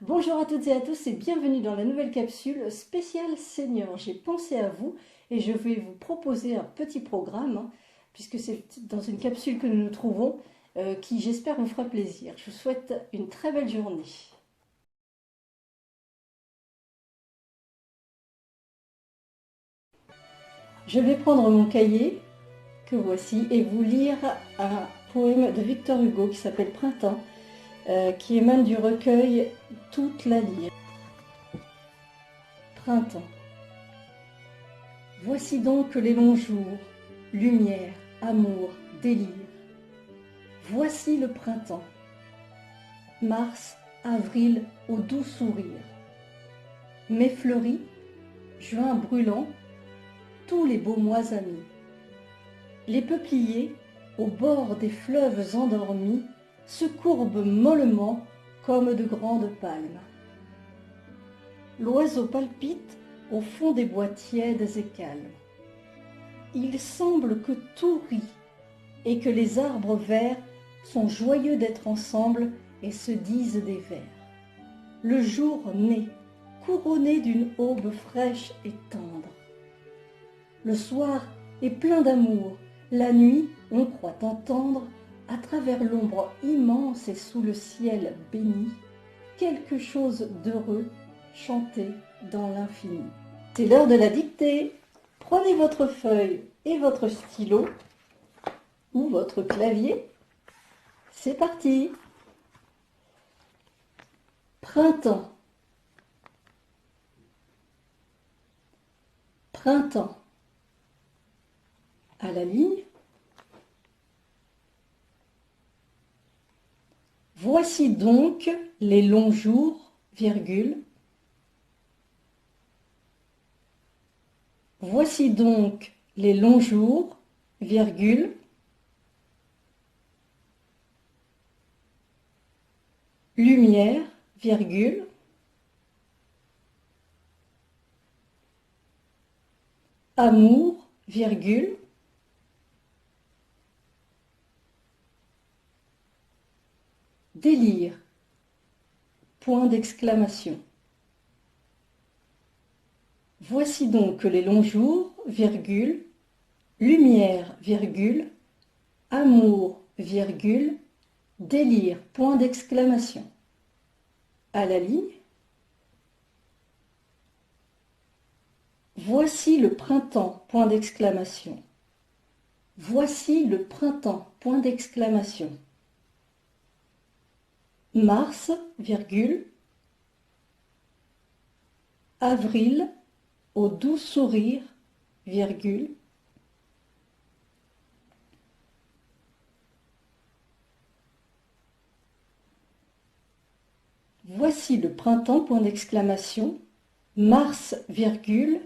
Bonjour à toutes et à tous et bienvenue dans la nouvelle capsule spéciale senior. J'ai pensé à vous et je vais vous proposer un petit programme, puisque c'est dans une capsule que nous nous trouvons, qui j'espère vous fera plaisir. Je vous souhaite une très belle journée. Je vais prendre mon cahier, que voici, et vous lire un poème de Victor Hugo qui s'appelle Printemps, qui émane du recueil Toute la lyre. Printemps. Voici donc les longs jours, lumière, amour, délire. Voici le printemps. Mars, avril au doux sourire. Mai fleuri, juin brûlant, tous les beaux mois amis. Les peupliers, au bord des fleuves endormis, se courbent mollement comme de grandes palmes. L'oiseau palpite au fond des bois tièdes et calmes. Il semble que tout rit et que les arbres verts sont joyeux d'être ensemble et se disent des vers. Le jour naît, couronné d'une aube fraîche et tendre. Le soir est plein d'amour, la nuit, on croit entendre, à travers l'ombre immense et sous le ciel béni, quelque chose d'heureux chanter dans l'infini. C'est l'heure de la dictée. Prenez votre feuille et votre stylo ou votre clavier. C'est parti. Printemps. Printemps. À la ligne. Voici donc les longs jours, virgule. Voici donc les longs jours, virgule. Lumière, virgule. Amour, virgule. Délire, point d'exclamation. Voici donc les longs jours, virgule, lumière, virgule, amour, virgule, délire, point d'exclamation. À la ligne. Voici le printemps, point d'exclamation. Voici le printemps, point d'exclamation. Mars, virgule, avril, au doux sourire, virgule, voici le printemps, point d'exclamation, mars, virgule,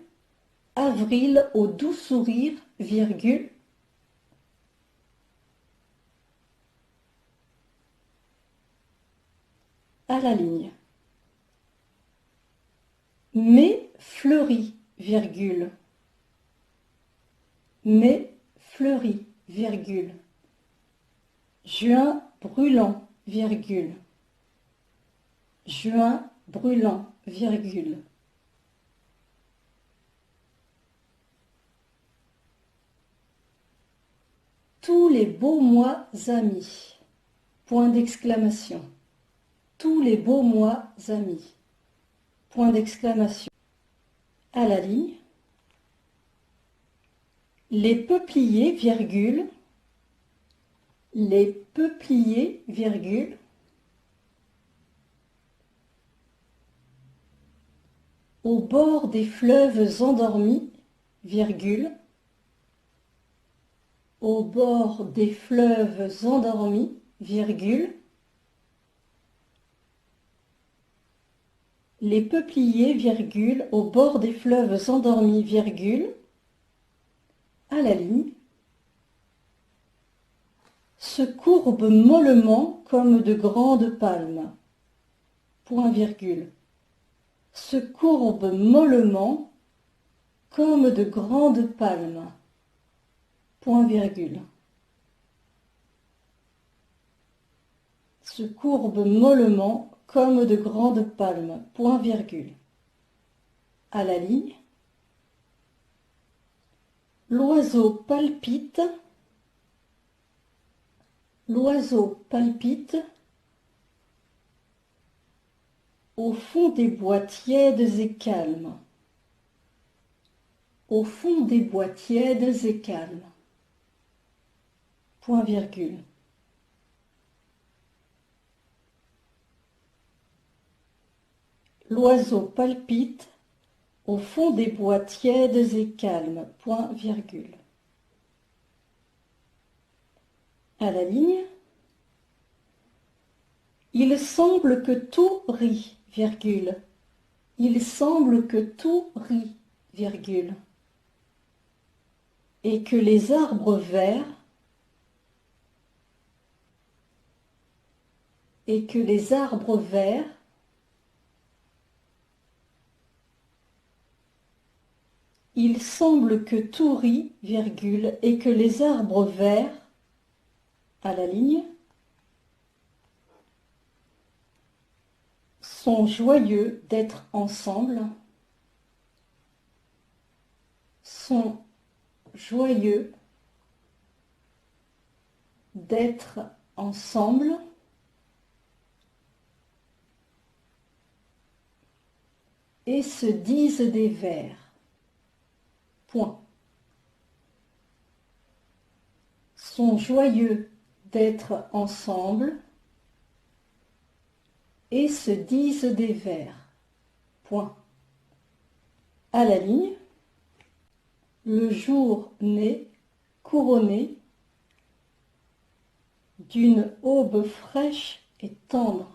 avril au doux sourire, virgule, à la ligne. Mai fleuri, virgule. Mai fleuri, virgule. Juin brûlant, virgule. Juin brûlant, virgule. Tous les beaux mois amis, point d'exclamation. Tous les beaux mois amis, point d'exclamation. À la ligne. Les peupliers, virgule. Les peupliers, virgule. Au bord des fleuves endormis, virgule. Au bord des fleuves endormis, virgule. Les peupliers, virgule, au bord des fleuves endormis, virgule, à la ligne, se courbent mollement comme de grandes palmes, point virgule, se courbent mollement comme de grandes palmes, point virgule, se courbent mollement comme de grandes palmes, point virgule. À la ligne, l'oiseau palpite, au fond des bois tièdes et calmes, au fond des bois tièdes et calmes, point virgule. L'oiseau palpite au fond des bois tièdes et calmes, point virgule. À la ligne, il semble que tout rit, virgule. Il semble que tout rit, virgule. Et que les arbres verts, il semble que tout rit, virgule, et que les arbres verts, à la ligne, sont joyeux d'être ensemble, sont joyeux d'être ensemble, et se disent des vers. Point. Sont joyeux d'être ensemble et se disent des vers. Point. À la ligne, le jour naît couronné d'une aube fraîche et tendre.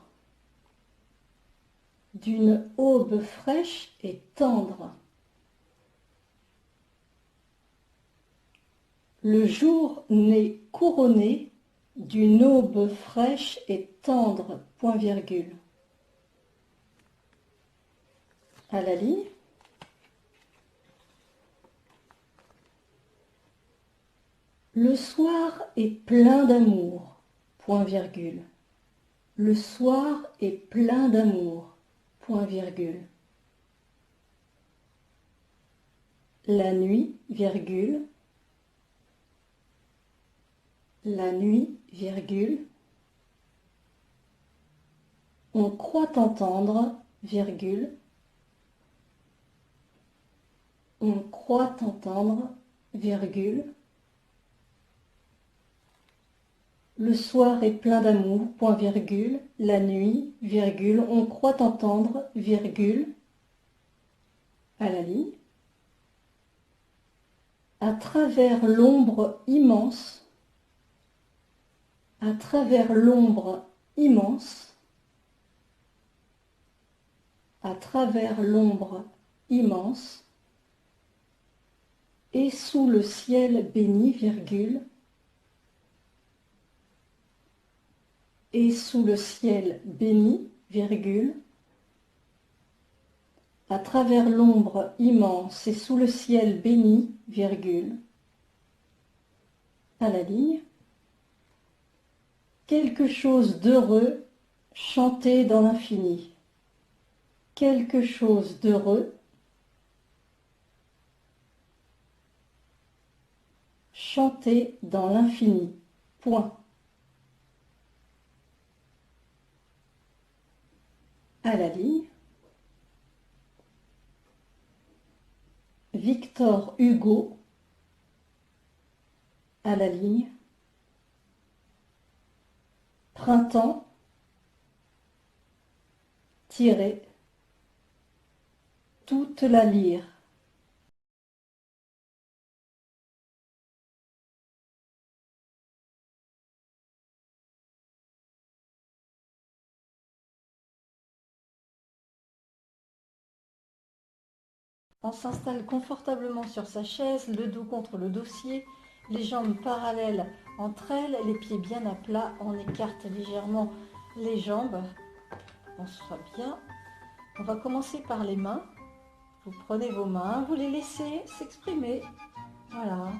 D'une aube fraîche et tendre. Le jour naît couronné d'une aube fraîche et tendre, point virgule. À la ligne, le soir est plein d'amour, point virgule. Le soir est plein d'amour, point virgule. La nuit, virgule. La nuit, virgule. On croit entendre, virgule. On croit entendre, virgule. Le soir est plein d'amour, point virgule. La nuit, virgule. On croit entendre, virgule. À la ligne. À travers l'ombre immense, à travers l'ombre immense, à travers l'ombre immense, et sous le ciel béni, virgule, et sous le ciel béni, virgule, à travers l'ombre immense et sous le ciel béni, virgule, à la ligne, quelque chose d'heureux chanté dans l'infini. Quelque chose d'heureux chanté dans l'infini. Point. À la ligne, Victor Hugo, à la ligne, printemps, tiré, toute la lyre. On s'installe confortablement sur sa chaise, le dos contre le dossier, les jambes parallèles entre elles, les pieds bien à plat. On écarte légèrement les jambes. On soit bien. On va commencer par les mains. Vous prenez vos mains, vous les laissez s'exprimer. Voilà.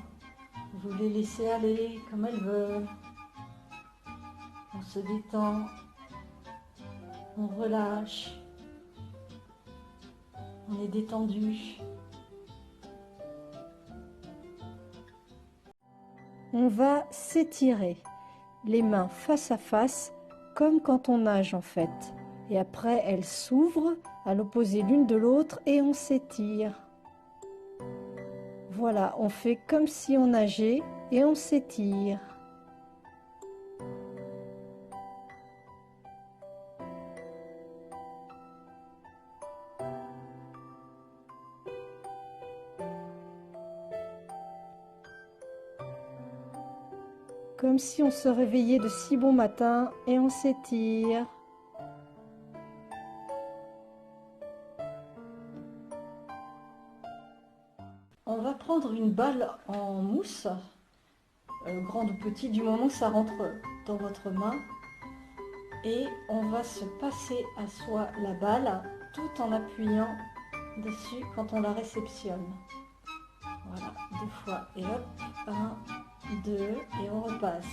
Vous les laissez aller comme elles veulent. On se détend. On relâche. On est détendu. On va s'étirer, les mains face à face, comme quand on nage en fait. Et après, elles s'ouvrent à l'opposé l'une de l'autre et on s'étire. Voilà, on fait comme si on nageait et on s'étire. Comme si on se réveillait de si bon matin et on s'étire. On va prendre une balle en mousse, grande ou petite, du moment que ça rentre dans votre main. Et on va se passer à soi la balle tout en appuyant dessus quand on la réceptionne. Voilà, 2 fois et hop, 1, 2 et on repasse.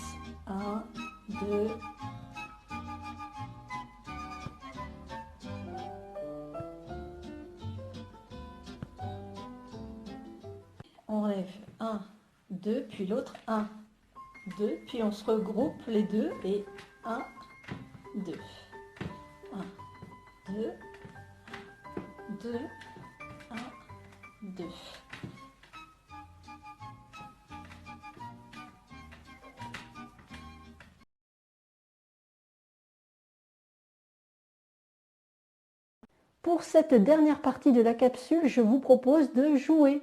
1, 2. On lève 1, 2, puis l'autre 1, 2, puis on se regroupe les deux et 1, 2. 1, 2, 2, 1, 2. Pour cette dernière partie de la capsule, je vous propose de jouer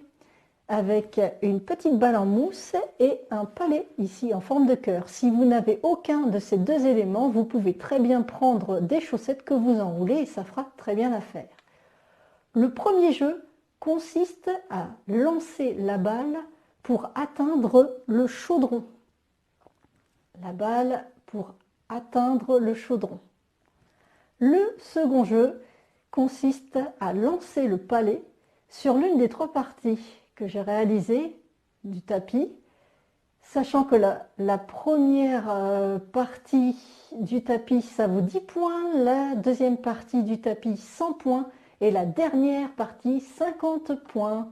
avec une petite balle en mousse et un palais ici en forme de cœur. Si vous n'avez aucun de ces deux éléments, vous pouvez très bien prendre des chaussettes que vous enroulez et ça fera très bien l'affaire. Le premier jeu consiste à lancer la balle pour atteindre le chaudron. La balle pour atteindre le chaudron. Le second jeu consiste à lancer le palais sur l'une des 3 parties que j'ai réalisées du tapis, sachant que la première partie du tapis, ça vaut 10 points, la deuxième partie du tapis, 100 points, et la dernière partie, 50 points.